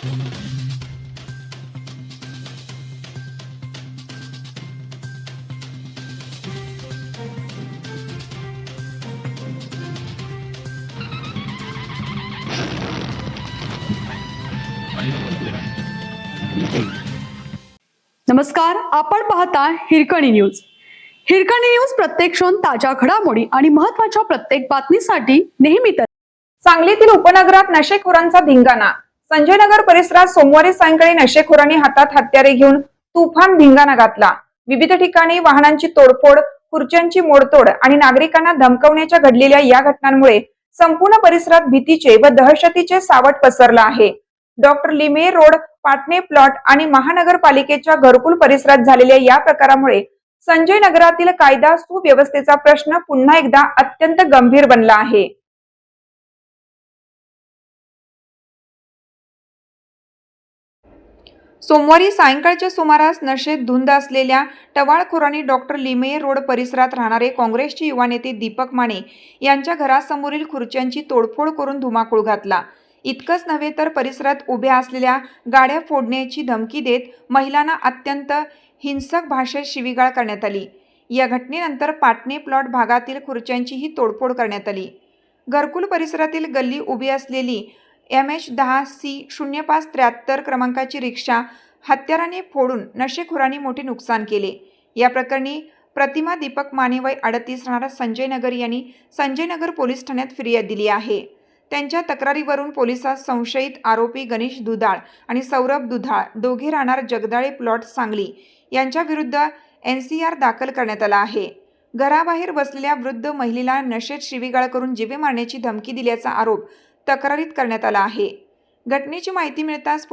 नमस्कार, आपण पाहता हिरकणी न्यूज. हिरकणी न्यूज प्रत्येक क्षण ताज्या घडामोडी आणि महत्त्वाच्या प्रत्येक बातमीसाठी नेहमीच. सांगलीतील उपनगरात नशेखोरांचा धिंगाणा. संजयनगर परिसरात सोमवारी सायंकाळी नशेखोरांनी हातात हत्यारे घेऊन तुफान धिंगाणा घातला. विविध ठिकाणी वाहनांची तोडफोड, खुर्च्यांची मोडतोड आणि नागरिकांना धमकावण्याच्या घडलेल्या या घटनांमुळे संपूर्ण परिसरात भीतीचे व दहशतीचे सावट पसरलं आहे. Doctor Limaye road, Patne plot आणि महानगरपालिकेच्या घरकुल परिसरात झालेल्या या प्रकारामुळे संजय नगरातील कायदा सुव्यवस्थेचा प्रश्न पुन्हा एकदा अत्यंत गंभीर बनला आहे. सोमवारी सायंकाळच्या सुमारास नशेत धुंद असलेल्या टवाळखोरांनी डॉक्टर लिमे रोड परिसरात राहणारे काँग्रेसचे युवा नेते दीपक माने यांच्या घरासमोरील खुर्च्यांची तोडफोड करून धुमाकूळ घातला. इतकंच नव्हे तर परिसरात उभ्या असलेल्या गाड्या फोडण्याची धमकी देत महिलांना अत्यंत हिंसक भाषेत शिवीगाळ करण्यात आली. या घटनेनंतर पाटणे प्लॉट भागातील खुर्च्यांचीही तोडफोड करण्यात आली. घरकुल परिसरातील गल्ली उभी असलेली MH10C0573 क्रमांकाची रिक्षा हत्याराने फोडून नशेखोरांनी मोठे नुकसान केले. या प्रकरणी प्रतिमा दीपक माने वय 38 राहणारा संजयनगर यांनी संजयनगर पोलीस ठाण्यात फिर्याद दिली आहे. त्यांच्या तक्रारीवरून पोलिसात संशयित आरोपी गणेश दुधाळ आणि सौरभ दुधाळ दोघे राहणार जगदाळे प्लॉट सांगली यांच्या विरुद्ध NCR दाखल करण्यात आला आहे. घराबाहेर बसलेल्या वृद्ध महिलेला नशेत शिवीगाळ करून जीवे मारण्याची धमकी दिल्याचा आरोप तक्रारीत करण्यात आला आहे. घटनेची माहिती मिळताच